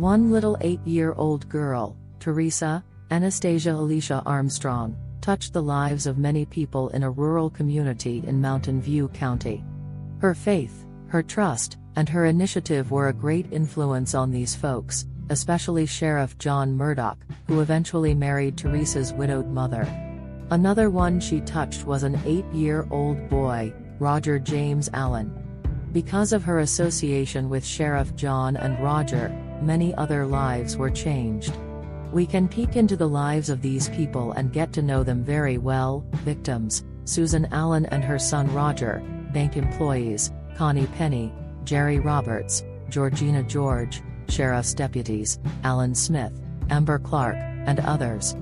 One little 8-year-old girl, Teresa, Anastasia Alicia Armstrong, touched the lives of many people in a rural community in Mountain View County. Her faith, her trust, and her initiative were a great influence on these folks, especially Sheriff John Murdoch, who eventually married Teresa's widowed mother. Another one she touched was an 8-year-old boy, Roger James Allen. Because of her association with Sheriff John and Roger, many other lives were changed. We can peek into the lives of these people and get to know them very well. Victims: Susan Allen and her son Roger; bank employees: Connie Penny, Jerry Roberts, Georgina George; sheriff's deputies: Alan Smith, Amber Clark, and others.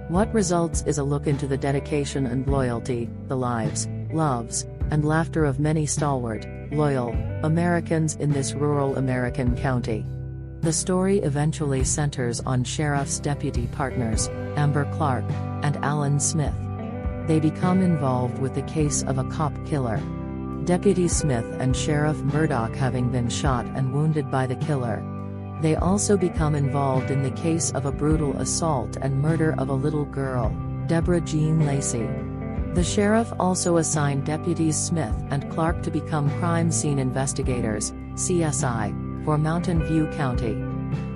What results is a look into the dedication and loyalty, the lives, loves, and laughter of many stalwart, loyal Americans in this rural American county. The story eventually centers on Sheriff's deputy partners, Amber Clark and Alan Smith. They become involved with the case of a cop killer. Deputy Smith and Sheriff Murdoch having been shot and wounded by the killer. They also become involved in the case of a brutal assault and murder of a little girl, Deborah Jean Lacey. The sheriff also assigned deputies Smith and Clark to become crime scene investigators, CSI, for Mountain View County.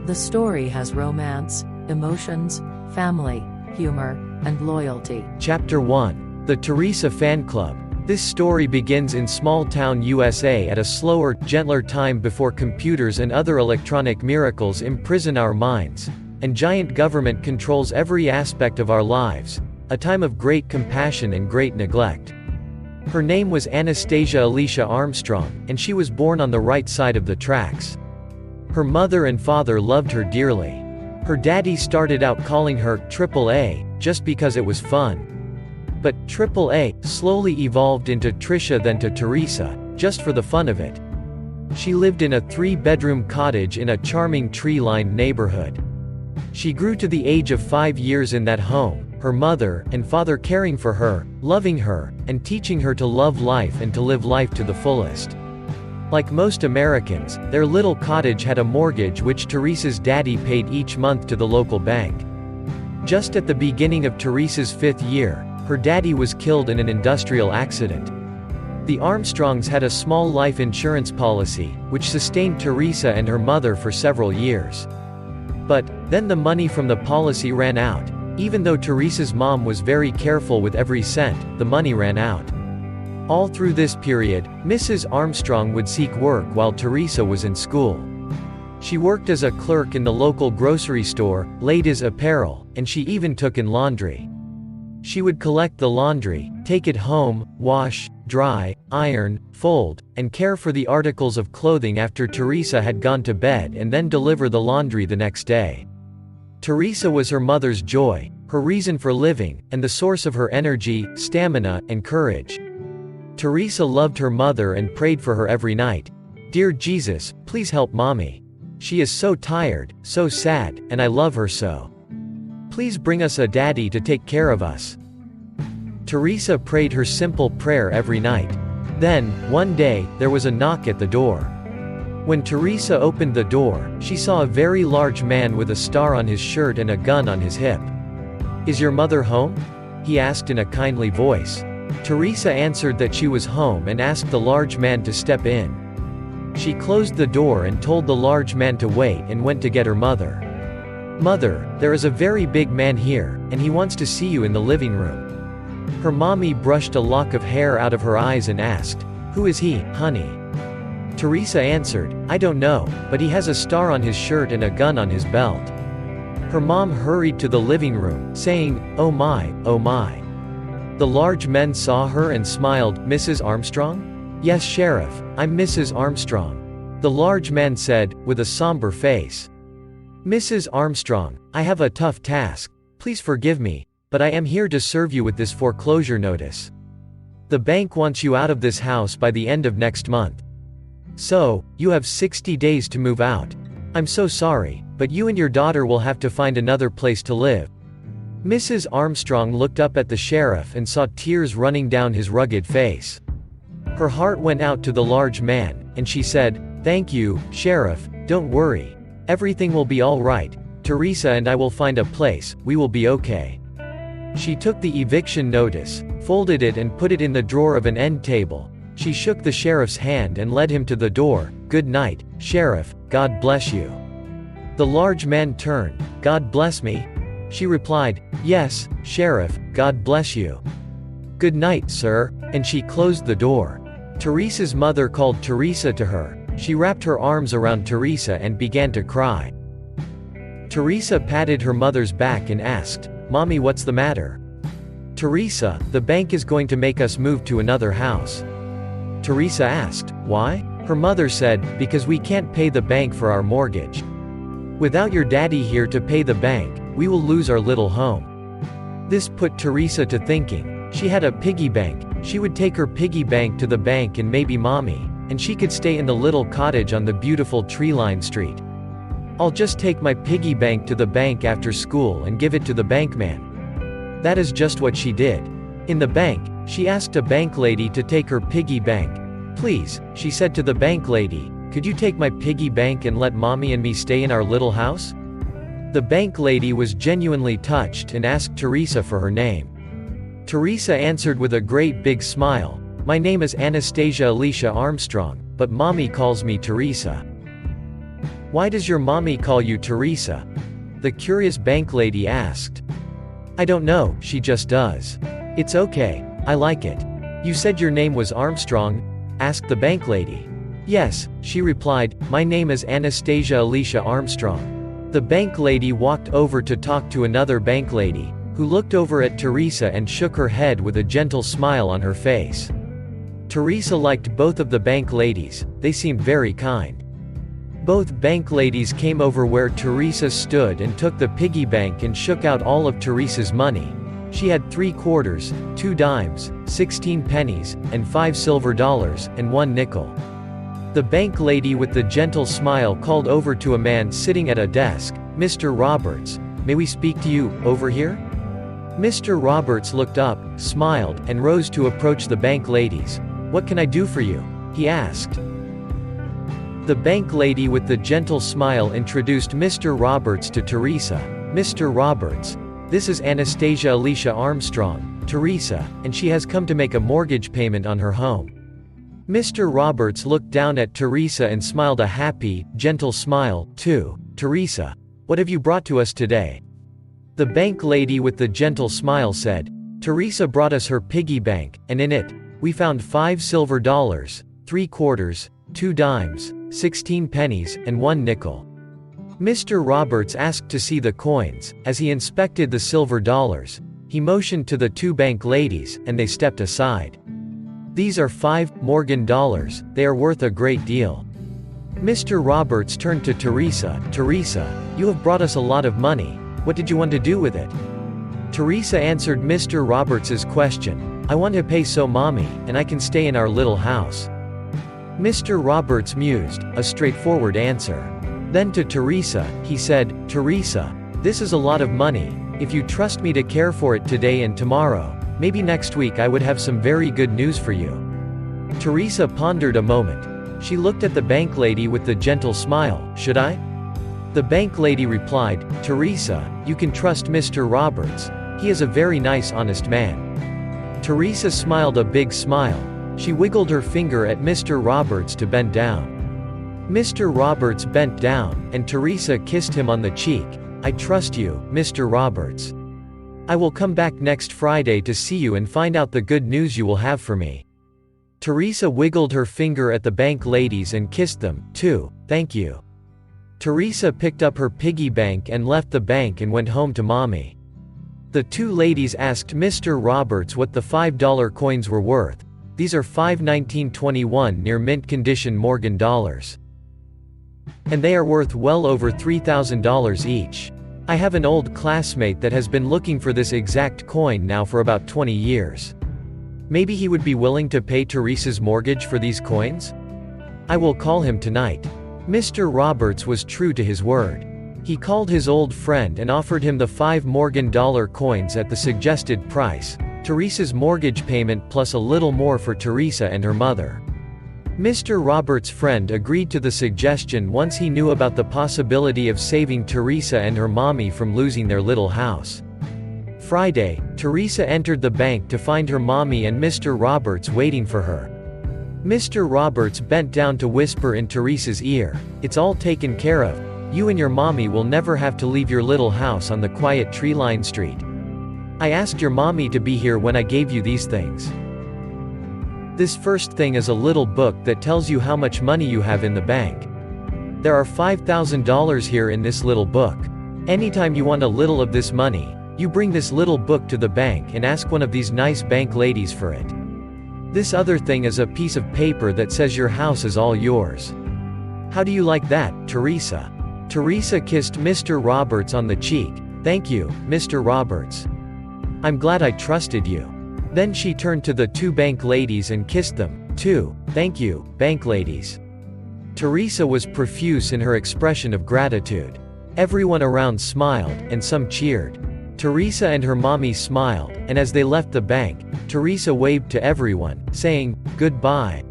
The story has romance, emotions, family, humor, and loyalty. Chapter 1. The Tersia Fan Club. This story begins in small-town USA at a slower, gentler time before computers and other electronic miracles imprison our minds, and giant government controls every aspect of our lives, a time of great compassion and great neglect. Her name was Anastasia Alicia Armstrong, and she was born on the right side of the tracks. Her mother and father loved her dearly. Her daddy started out calling her Triple A, just because it was fun. But Triple A slowly evolved into Tricia, then to Teresa, just for the fun of it. She lived in a 3-bedroom cottage in a charming tree-lined neighborhood. She grew to the age of 5 years in that home, her mother and father caring for her, loving her, and teaching her to love life and to live life to the fullest. Like most Americans, their little cottage had a mortgage which Teresa's daddy paid each month to the local bank. Just at the beginning of Teresa's 5th year, her daddy was killed in an industrial accident. The Armstrongs had a small life insurance policy, which sustained Teresa and her mother for several years. But then the money from the policy ran out. Even though Teresa's mom was very careful with every cent, the money ran out. All through this period, Mrs. Armstrong would seek work while Teresa was in school. She worked as a clerk in the local grocery store, ladies' apparel, and she even took in laundry. She would collect the laundry, take it home, wash, dry, iron, fold, and care for the articles of clothing after Teresa had gone to bed, and then deliver the laundry the next day. Teresa was her mother's joy, her reason for living, and the source of her energy, stamina, and courage. Teresa loved her mother and prayed for her every night. "Dear Jesus, please help Mommy. She is so tired, so sad, and I love her so. Please bring us a daddy to take care of us." Teresa prayed her simple prayer every night. Then, one day, there was a knock at the door. When Teresa opened the door, she saw a very large man with a star on his shirt and a gun on his hip. "Is your mother home?" he asked in a kindly voice. Teresa answered that she was home and asked the large man to step in. She closed the door and told the large man to wait and went to get her mother. "Mother, there is a very big man here, and he wants to see you in the living room." Her mommy brushed a lock of hair out of her eyes and asked, "Who is he, honey?" Teresa answered, "I don't know, but he has a star on his shirt and a gun on his belt." Her mom hurried to the living room, saying, "Oh my, oh my." The large man saw her and smiled. "Mrs. Armstrong?" "Yes, Sheriff, I'm Mrs. Armstrong," the large man said, with a somber face. "Mrs. Armstrong, I have a tough task. Please forgive me, but I am here to serve you with this foreclosure notice. The bank wants you out of this house by the end of next month. So, you have 60 days to move out. I'm so sorry, but you and your daughter will have to find another place to live." Mrs. Armstrong looked up at the sheriff and saw tears running down his rugged face. Her heart went out to the large man, and she said, "Thank you, Sheriff, don't worry. Everything will be all right. Teresa and I will find a place, we will be okay. She took the eviction notice, folded it and put it in the drawer of an end table. She shook the sheriff's hand and led him to the door. "Good night, Sheriff, God bless you." The large man turned. "God bless me?" She replied, "Yes, Sheriff, God bless you." "Good night, sir," and she closed the door. Teresa's mother called Teresa to her. She wrapped her arms around Teresa and began to cry. Teresa patted her mother's back and asked, "Mommy, what's the matter?" "Teresa, the bank is going to make us move to another house." Teresa asked, "Why?" Her mother said, "Because we can't pay the bank for our mortgage. Without your daddy here to pay the bank, we will lose our little home." This put Teresa to thinking. She had a piggy bank. She would take her piggy bank to the bank and maybe Mommy, and she could stay in the little cottage on the beautiful tree-lined street. "I'll just take my piggy bank to the bank after school and give it to the bankman." That is just what she did. In the bank, she asked a bank lady to take her piggy bank. "Please," she said to the bank lady, "could you take my piggy bank and let Mommy and me stay in our little house?" The bank lady was genuinely touched and asked Teresa for her name. Teresa answered with a great big smile, "My name is Anastasia Alicia Armstrong, but Mommy calls me Teresa." "Why does your mommy call you Teresa?" the curious bank lady asked. "I don't know, she just does. It's okay, I like it." "You said your name was Armstrong?" asked the bank lady. "Yes," she replied, "my name is Anastasia Alicia Armstrong." The bank lady walked over to talk to another bank lady, who looked over at Teresa and shook her head with a gentle smile on her face. Teresa liked both of the bank ladies, they seemed very kind. Both bank ladies came over where Teresa stood and took the piggy bank and shook out all of Teresa's money. She had 3 quarters, 2 dimes, 16 pennies, and 5 silver dollars, and 1 nickel. The bank lady with the gentle smile called over to a man sitting at a desk, "Mr. Roberts, may we speak to you, over here?" Mr. Roberts looked up, smiled, and rose to approach the bank ladies. "What can I do for you?" he asked. The bank lady with the gentle smile introduced Mr. Roberts to Teresa. "Mr. Roberts, this is Anastasia Alicia Armstrong, Teresa, and she has come to make a mortgage payment on her home." Mr. Roberts looked down at Teresa and smiled a happy, gentle smile, too. "Teresa, what have you brought to us today?" The bank lady with the gentle smile said, "Teresa brought us her piggy bank, and in it, we found 5 silver dollars, 3 quarters, 2 dimes, 16 pennies, and 1 nickel." Mr. Roberts asked to see the coins. As he inspected the silver dollars, he motioned to the 2 bank ladies, and they stepped aside. "These are 5 Morgan dollars, they are worth a great deal." Mr. Roberts turned to Teresa. "Teresa, you have brought us a lot of money. What did you want to do with it?" Teresa answered Mr. Roberts's question, "I want to pay so Mommy, and I can stay in our little house." Mr. Roberts mused, a straightforward answer. Then to Teresa, he said, "Teresa, this is a lot of money. If you trust me to care for it today and tomorrow, maybe next week I would have some very good news for you." Teresa pondered a moment. She looked at the bank lady with the gentle smile. "Should I?" The bank lady replied, "Teresa, you can trust Mr. Roberts. He is a very nice, honest man." Teresa smiled a big smile. She wiggled her finger at Mr. Roberts to bend down. Mr. Roberts bent down, and Teresa kissed him on the cheek. "I trust you, Mr. Roberts. I will come back next Friday to see you and find out the good news you will have for me." Teresa wiggled her finger at the bank ladies and kissed them, too. "Thank you." Teresa picked up her piggy bank and left the bank and went home to Mommy. The 2 ladies asked Mr. Roberts what the $5 coins were worth. "These are 5 1921 near mint condition Morgan dollars. And they are worth well over $3,000 each. I have an old classmate that has been looking for this exact coin now for about 20 years. Maybe he would be willing to pay Teresa's mortgage for these coins? I will call him tonight." Mr. Roberts was true to his word. He called his old friend and offered him the 5 Morgan dollar coins at the suggested price, Teresa's mortgage payment plus a little more for Teresa and her mother. Mr. Roberts' friend agreed to the suggestion once he knew about the possibility of saving Teresa and her mommy from losing their little house. Friday, Teresa entered the bank to find her mommy and Mr. Roberts waiting for her. Mr. Roberts bent down to whisper in Teresa's ear, "It's all taken care of. You and your mommy will never have to leave your little house on the quiet tree-lined street. I asked your mommy to be here when I gave you these things. This first thing is a little book that tells you how much money you have in the bank. There are $5,000 here in this little book. Anytime you want a little of this money, you bring this little book to the bank and ask one of these nice bank ladies for it. This other thing is a piece of paper that says your house is all yours. How do you like that, Teresa?" Teresa kissed Mr. Roberts on the cheek. "Thank you, Mr. Roberts. I'm glad I trusted you." Then she turned to the two bank ladies and kissed them, too. "Thank you, bank ladies." Teresa was profuse in her expression of gratitude. Everyone around smiled, and some cheered. Teresa and her mommy smiled, and as they left the bank, Teresa waved to everyone, saying, "Goodbye."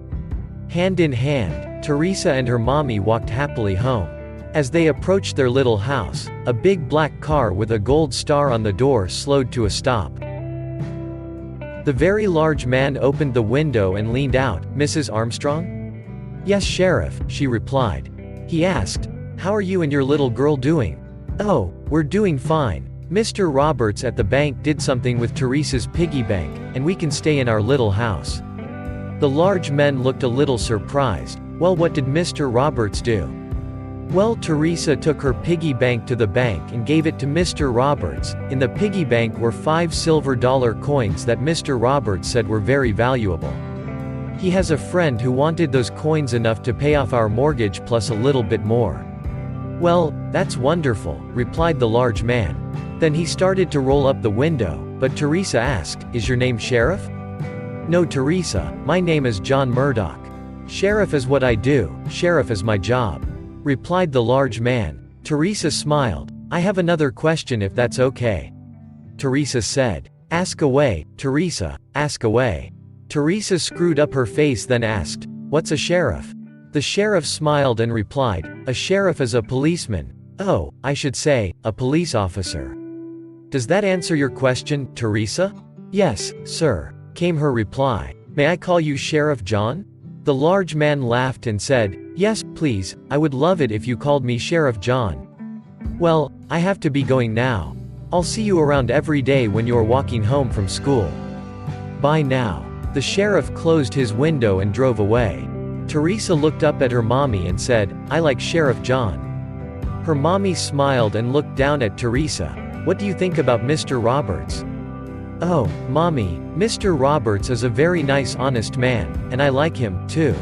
Hand in hand, Teresa and her mommy walked happily home. As they approached their little house, a big black car with a gold star on the door slowed to a stop. The very large man opened the window and leaned out. "Mrs. Armstrong?" "Yes, Sheriff," she replied. He asked, "How are you and your little girl doing?" "Oh, we're doing fine. Mr. Roberts at the bank did something with Teresa's piggy bank, and we can stay in our little house." The large men looked a little surprised. "Well, what did Mr. Roberts do?" "Well, Teresa took her piggy bank to the bank and gave it to Mr. Roberts. In the piggy bank were 5 silver dollar coins that Mr. Roberts said were very valuable. He has a friend who wanted those coins enough to pay off our mortgage plus a little bit more." "Well, that's wonderful," replied the large man. Then he started to roll up the window, but Teresa asked, "Is your name Sheriff?" "No, Teresa, my name is John Murdoch. Sheriff is what I do, sheriff is my job," replied the large man. Teresa smiled. "I have another question if that's okay." Teresa said. "Ask away, Teresa, ask away." Teresa screwed up her face then asked, "What's a sheriff?" The sheriff smiled and replied, "A sheriff is a policeman. Oh, I should say, a police officer." "Does that answer your question, Teresa?" "Yes, sir," came her reply. "May I call you Sheriff John?" The large man laughed and said, "Yes, please, I would love it if you called me Sheriff John." "Well, I have to be going now. I'll see you around every day when you're walking home from school. Bye now." The sheriff closed his window and drove away. Teresa looked up at her mommy and said, "I like Sheriff John." Her mommy smiled and looked down at Teresa. "What do you think about Mr. Roberts?" "Oh, mommy, Mr. Roberts is a very nice honest man, and I like him, too."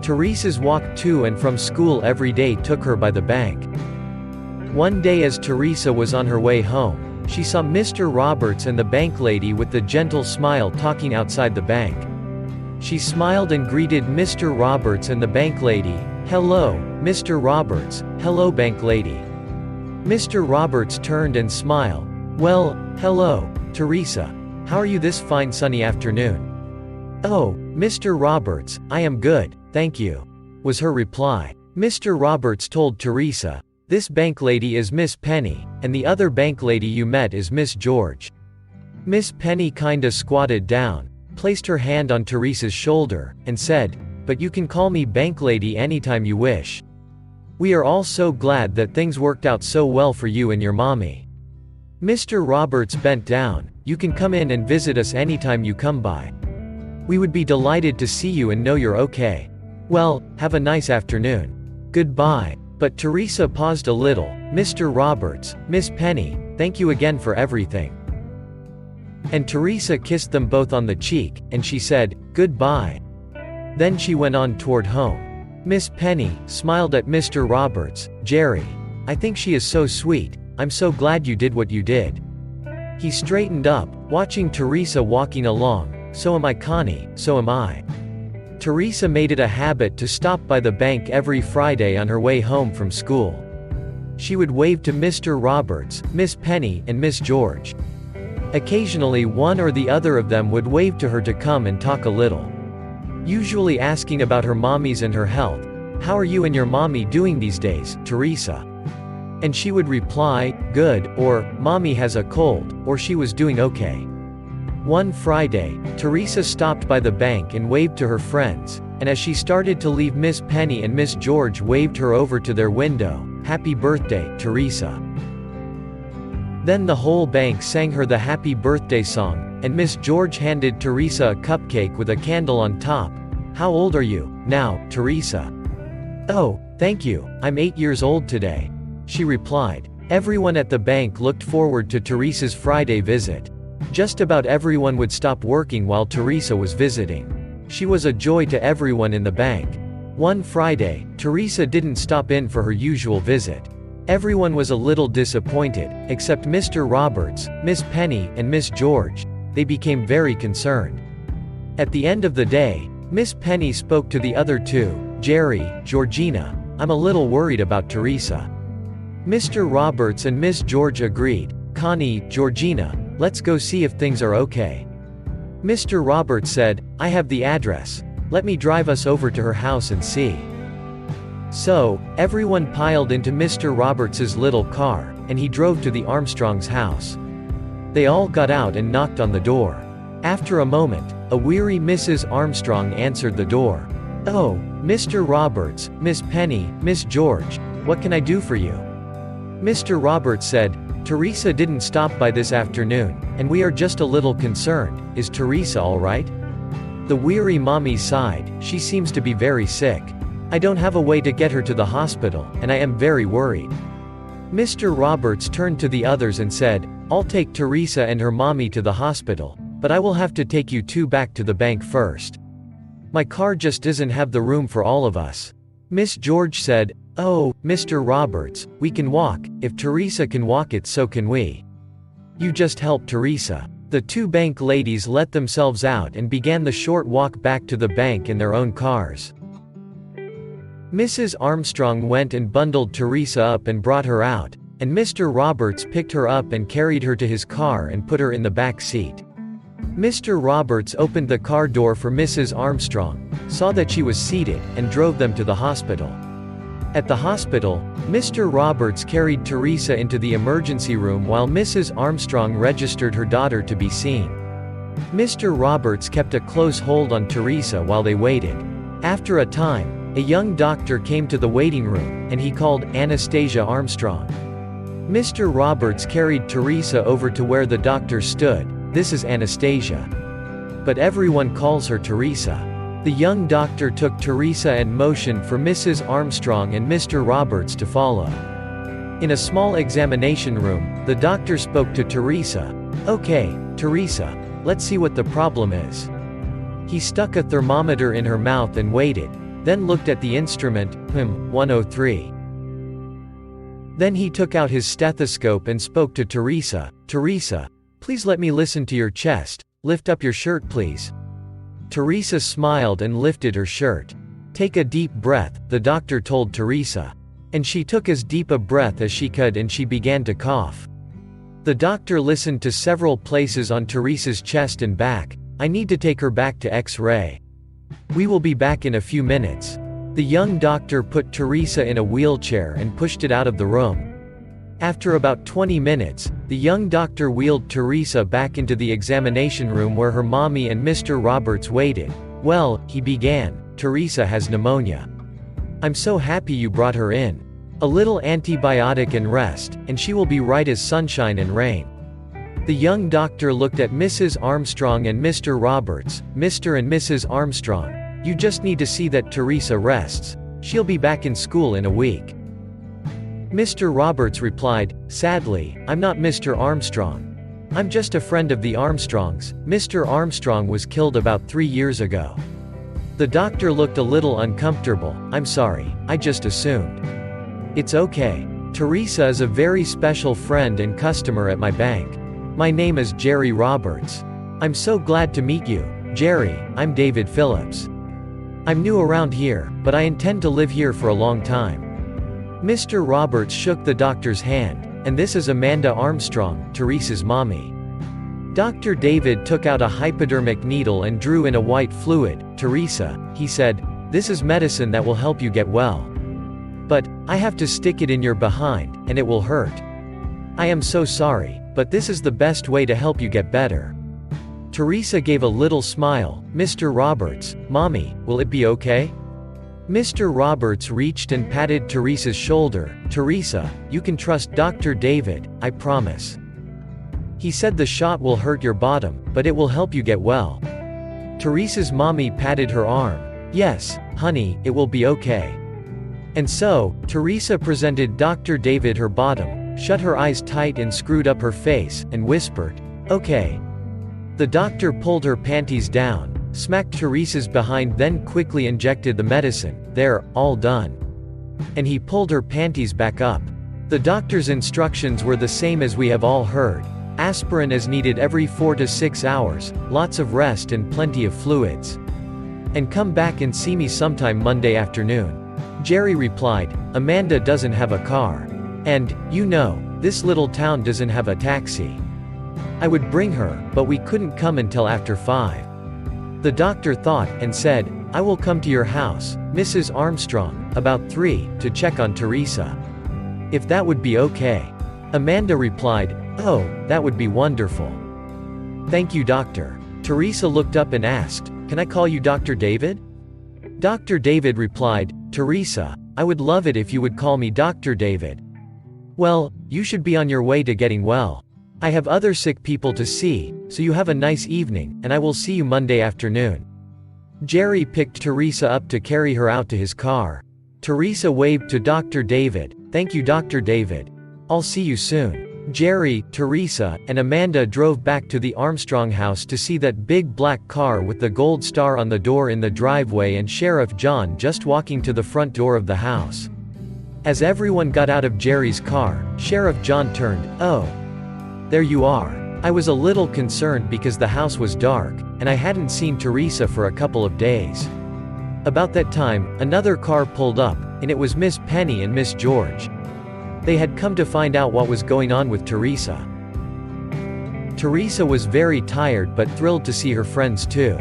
Teresa's walk to and from school every day took her by the bank. One day as Teresa was on her way home, she saw Mr. Roberts and the bank lady with the gentle smile talking outside the bank. She smiled and greeted Mr. Roberts and the bank lady. "Hello, Mr. Roberts, hello bank lady." Mr. Roberts turned and smiled. "Well, hello, Teresa. How are you this fine sunny afternoon?" "Oh, Mr. Roberts, I am good, thank you," was her reply. Mr. Roberts told Teresa, "This bank lady is Miss Penny, and the other bank lady you met is Miss George." Miss Penny kinda squatted down, placed her hand on Teresa's shoulder, and said, "But you can call me bank lady anytime you wish. We are all so glad that things worked out so well for you and your mommy." Mr. Roberts bent down. "You can come in and visit us anytime you come by. We would be delighted to see you and know you're okay. Well, have a nice afternoon. Goodbye." But Teresa paused a little. "Mr. Roberts, Miss Penny, thank you again for everything." And Teresa kissed them both on the cheek, and she said, "Goodbye." Then she went on toward home. Miss Penny smiled at Mr. Roberts. "Jerry, I think she is so sweet. I'm so glad you did what you did." He straightened up, watching Teresa walking along. "So am I, Connie, so am I." Teresa made it a habit to stop by the bank every Friday on her way home from school. She would wave to Mr. Roberts, Miss Penny, and Miss George. Occasionally one or the other of them would wave to her to come and talk a little. usually asking about her mommies and her health. "How are you and your mommy doing these days, Teresa?" And she would reply, "Good," or "Mommy has a cold," or "She was doing okay." One Friday, Teresa stopped by the bank and waved to her friends, and as she started to leave, Miss Penny and Miss George waved her over to their window. "Happy birthday, Teresa." Then the whole bank sang her the happy birthday song, and Miss George handed Teresa a cupcake with a candle on top. "How old are you, now, Teresa?" "Oh, thank you, I'm 8 years old today," she replied. Everyone at the bank looked forward to Teresa's Friday visit. Just about everyone would stop working while Teresa was visiting. She was a joy to everyone in the bank. One Friday, Teresa didn't stop in for her usual visit. Everyone was a little disappointed, except Mr. Roberts, Miss Penny, and Miss George. They became very concerned. At the end of the day, Miss Penny spoke to the other two, Jerry, Georgina. "I'm a little worried about Teresa." Mr. Roberts and Miss George agreed. "Connie, Georgina, let's go see if things are okay." Mr. Roberts said, "I have the address. Let me drive us over to her house and see." So, everyone piled into Mr. Roberts's little car, and he drove to the Armstrongs' house. They all got out and knocked on the door. After a moment, a weary Mrs. Armstrong answered the door. "Oh, Mr. Roberts, Miss Penny, Miss George, what can I do for you?" Mr. Roberts said, "Teresa didn't stop by this afternoon, and we are just a little concerned. Is Teresa all right?" The weary mommy sighed. "She seems to be very sick. I don't have a way to get her to the hospital, and I am very worried." Mr. Roberts turned to the others and said, "I'll take Teresa and her mommy to the hospital, but I will have to take you two back to the bank first. My car just doesn't have the room for all of us." Miss George said, "Oh, Mr. Roberts, we can walk. If Teresa can walk it, so can we. You just help Teresa." The two bank ladies let themselves out and began the short walk back to the bank in their own cars. Mrs. Armstrong went and bundled Teresa up and brought her out, and Mr. Roberts picked her up and carried her to his car and put her in the back seat. Mr. Roberts opened the car door for Mrs. Armstrong, saw that she was seated, and drove them to the hospital. At the hospital, Mr. Roberts carried Teresa into the emergency room while Mrs. Armstrong registered her daughter to be seen. Mr. Roberts kept a close hold on Teresa while they waited. After a time, a young doctor came to the waiting room, and he called Anastasia Armstrong. Mr. Roberts carried Teresa over to where the doctor stood. "This is Anastasia. But everyone calls her Teresa." The young doctor took Teresa and motioned for Mrs. Armstrong and Mr. Roberts to follow. In a small examination room, the doctor spoke to Teresa. "Okay, Teresa, let's see what the problem is." He stuck a thermometer in her mouth and waited, then looked at the instrument, 103. Then he took out his stethoscope and spoke to Teresa. "Teresa, please let me listen to your chest. Lift up your shirt, please." Teresa smiled and lifted her shirt. "Take a deep breath," the doctor told Teresa. And she took as deep a breath as she could and she began to cough. The doctor listened to several places on Teresa's chest and back. "I need to take her back to X-ray. We will be back in a few minutes." The young doctor put Teresa in a wheelchair and pushed it out of the room. After about 20 minutes, the young doctor wheeled Teresa back into the examination room where her mommy and Mr. Roberts waited. "Well," he began, "Teresa has pneumonia. I'm so happy you brought her in. A little antibiotic and rest, and she will be right as sunshine and rain." The young doctor looked at Mrs. Armstrong and Mr. Roberts. "Mr. and Mrs. Armstrong, you just need to see that Teresa rests. She'll be back in school in a week." Mr. Roberts replied, "Sadly, I'm not Mr. Armstrong. I'm just a friend of the Armstrongs. Mr. Armstrong was killed about 3 years ago." The doctor looked a little uncomfortable. "I'm sorry, I just assumed." "It's okay. Teresa is a very special friend and customer at my bank. My name is Jerry Roberts. I'm so glad to meet you, Jerry. I'm David Phillips. I'm new around here, but I intend to live here for a long time." Mr. Roberts shook the doctor's hand. "And this is Amanda Armstrong, Teresa's mommy." Dr. David took out a hypodermic needle and drew in a white fluid. Teresa, he said, "This is medicine that will help you get well. But, I have to stick it in your behind, and it will hurt. I am so sorry, but this is the best way to help you get better." Teresa gave a little smile. "Mr. Roberts, Mommy, will it be okay?" Mr. Roberts reached and patted Teresa's shoulder. "Teresa, you can trust Dr. David, I promise. He said the shot will hurt your bottom, but it will help you get well." Teresa's mommy patted her arm. "Yes, honey, it will be okay." And so, Teresa presented Dr. David her bottom, shut her eyes tight and screwed up her face, and whispered, "Okay." The doctor pulled her panties down, smacked Teresa's behind, then quickly injected the medicine. "There, all done." And he pulled her panties back up. The doctor's instructions were the same as we have all heard. Aspirin as needed every 4 to 6 hours, lots of rest and plenty of fluids. "And come back and see me sometime Monday afternoon." Jerry replied, "Amanda doesn't have a car. And, you know, this little town doesn't have a taxi. I would bring her, but we couldn't come until after 5. The doctor thought, and said, "I will come to your house, Mrs. Armstrong, about 3, to check on Teresa. If that would be okay." Amanda replied, "Oh, that would be wonderful. Thank you, doctor." Teresa looked up and asked, "Can I call you Dr. David?" Dr. David replied, "Teresa, I would love it if you would call me Dr. David. Well, you should be on your way to getting well. I have other sick people to see, so you have a nice evening, and I will see you Monday afternoon." Jerry picked Teresa up to carry her out to his car. Teresa waved to Dr. David. "Thank you, Dr. David. I'll see you soon." Jerry, Teresa, and Amanda drove back to the Armstrong house to see that big black car with the gold star on the door in the driveway and Sheriff John just walking to the front door of the house. As everyone got out of Jerry's car, Sheriff John turned. "Oh. There you are. I was a little concerned because the house was dark, and I hadn't seen Teresa for a couple of days." About that time, another car pulled up, and it was Miss Penny and Miss George. They had come to find out what was going on with Teresa. Teresa was very tired but thrilled to see her friends too.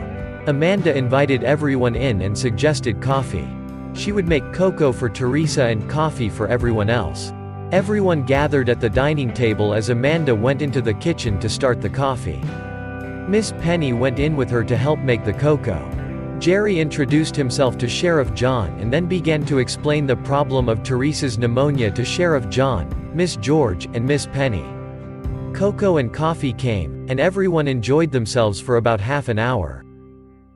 Amanda invited everyone in and suggested coffee. She would make cocoa for Teresa and coffee for everyone else. Everyone gathered at the dining table as Amanda went into the kitchen to start the coffee. Miss Penny went in with her to help make the cocoa. Jerry introduced himself to Sheriff John and then began to explain the problem of Teresa's pneumonia to Sheriff John, Miss George, and Miss Penny. Cocoa and coffee came, and everyone enjoyed themselves for about half an hour.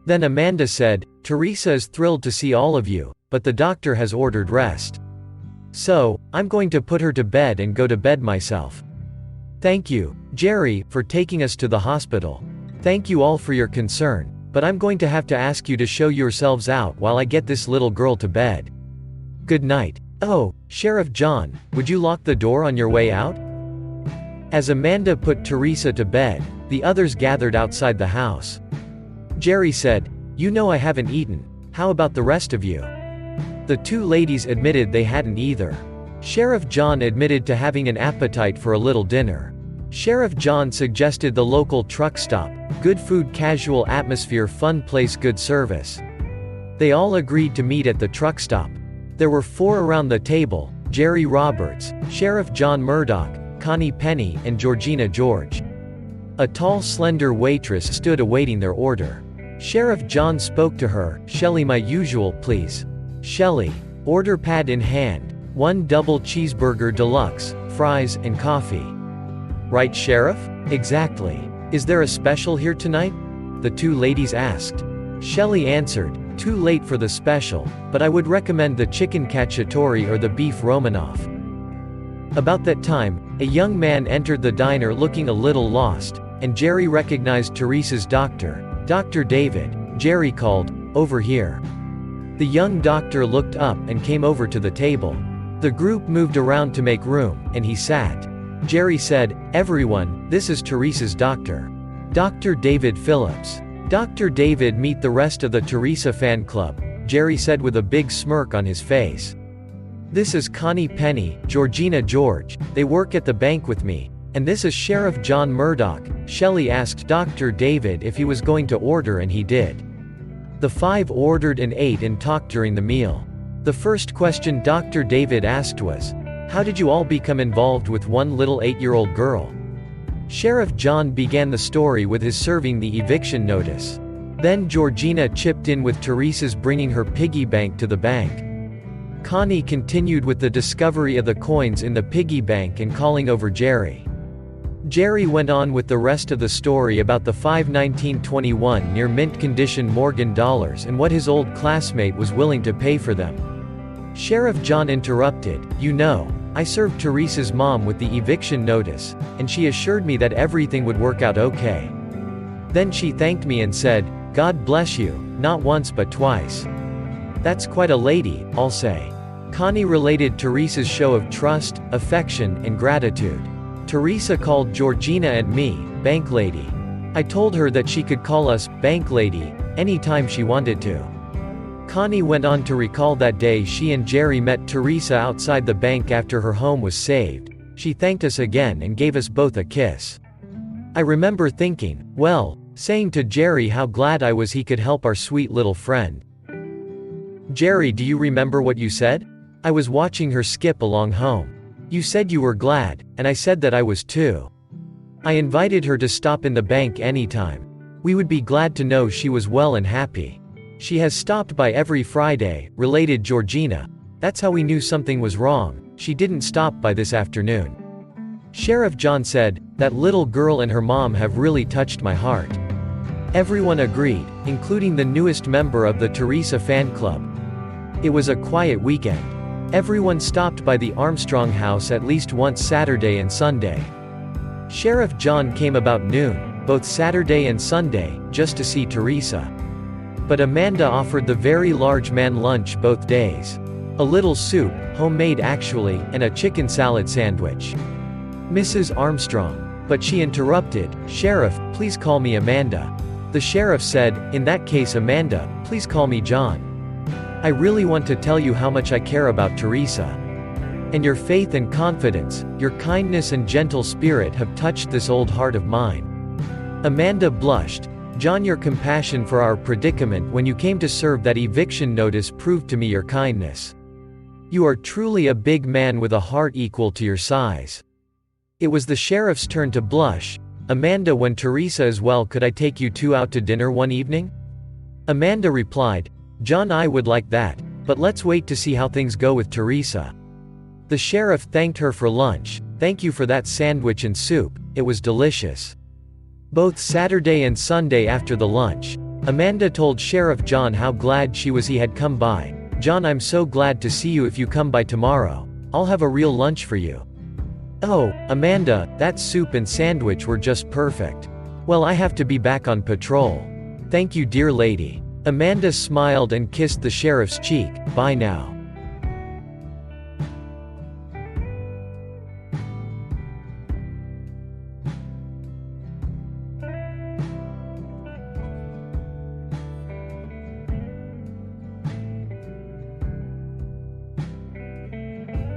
Then Amanda said, "Teresa is thrilled to see all of you, but the doctor has ordered rest. So, I'm going to put her to bed and go to bed myself. Thank you, Jerry, for taking us to the hospital. Thank you all for your concern. But I'm going to have to ask you to show yourselves out while I get this little girl to bed. Good night." "Oh, Sheriff John, would you lock the door on your way out?" As Amanda put Teresa to bed, the others gathered outside the house. Jerry said, "You know I haven't eaten. How about the rest of you?" The two ladies admitted they hadn't either. Sheriff John admitted to having an appetite for a little dinner. Sheriff John suggested the local truck stop. Good food, casual atmosphere, fun place, good service. They all agreed to meet at the truck stop. There were 4 around the table: Jerry Roberts, Sheriff John Murdoch, Connie Penny, and Georgina George. A tall, slender waitress stood awaiting their order. Sheriff John spoke to her. "Shelley, my usual, please." "Shelley." Order pad in hand. 1 double cheeseburger deluxe, fries, and coffee. "Right, Sheriff?" "Exactly. Is there a special here tonight?" the 2 ladies asked. Shelley answered, "Too late for the special, but I would recommend the chicken cacciatore or the beef romanoff." About that time, a young man entered the diner looking a little lost, and Jerry recognized Teresa's doctor. "Dr. David," Jerry called, "over here." The young doctor looked up and came over to the table. The group moved around to make room, and he sat. Jerry said, "Everyone, this is Teresa's doctor. Dr. David Phillips. Dr. David, meet the rest of the Tersia Fan Club," Jerry said with a big smirk on his face. "This is Connie Penny, Georgina George, they work at the bank with me. And this is Sheriff John Murdoch." Shelley asked Dr. David if he was going to order, and he did. The five ordered and ate and talked during the meal. The first question Dr. David asked was, "How did you all become involved with one little 8-year-old girl?" Sheriff John began the story with his serving the eviction notice. Then Georgina chipped in with Teresa's bringing her piggy bank to the bank. Connie continued with the discovery of the coins in the piggy bank and calling over Jerry. Jerry went on with the rest of the story about the 5/19/21 near mint condition Morgan dollars and what his old classmate was willing to pay for them. Sheriff John interrupted, "You know, I served Teresa's mom with the eviction notice, and she assured me that everything would work out okay. Then she thanked me and said, 'God bless you,' not once but twice. That's quite a lady, I'll say." Connie related Teresa's show of trust, affection, and gratitude. "Teresa called Georgina and me, Bank Lady. I told her that she could call us, Bank Lady, anytime she wanted to." Connie went on to recall that day she and Jerry met Teresa outside the bank after her home was saved. "She thanked us again and gave us both a kiss. I remember thinking, well, saying to Jerry how glad I was he could help our sweet little friend. Jerry, do you remember what you said? I was watching her skip along home. You said you were glad, and I said that I was too. I invited her to stop in the bank anytime. We would be glad to know she was well and happy. She has stopped by every Friday," related Georgina. "That's how we knew something was wrong. She didn't stop by this afternoon." Sheriff John said, "That little girl and her mom have really touched my heart." Everyone agreed, including the newest member of the Tersia Fan Club. It was a quiet weekend. Everyone stopped by the Armstrong house at least once Saturday and Sunday. Sheriff John came about noon, both Saturday and Sunday, just to see Teresa. But Amanda offered the very large man lunch both days. A little soup, homemade actually, and a chicken salad sandwich. Mrs. Armstrong. But she interrupted, "Sheriff, please call me Amanda." The sheriff said, "In that case Amanda, please call me John. I really want to tell you how much I care about Teresa. And your faith and confidence, your kindness and gentle spirit have touched this old heart of mine." Amanda blushed. "John, your compassion for our predicament when you came to serve that eviction notice proved to me your kindness. You are truly a big man with a heart equal to your size." It was the sheriff's turn to blush. "Amanda, when Teresa is well, could I take you two out to dinner one evening?" Amanda replied, "John, I would like that, but let's wait to see how things go with Teresa." The sheriff thanked her for lunch. "Thank you for that sandwich and soup, it was delicious." Both Saturday and Sunday after the lunch, Amanda told Sheriff John how glad she was he had come by. "John, I'm so glad to see you. If you come by tomorrow, I'll have a real lunch for you." "Oh, Amanda, that soup and sandwich were just perfect. Well, I have to be back on patrol. Thank you, dear lady." Amanda smiled and kissed the sheriff's cheek. "Bye now."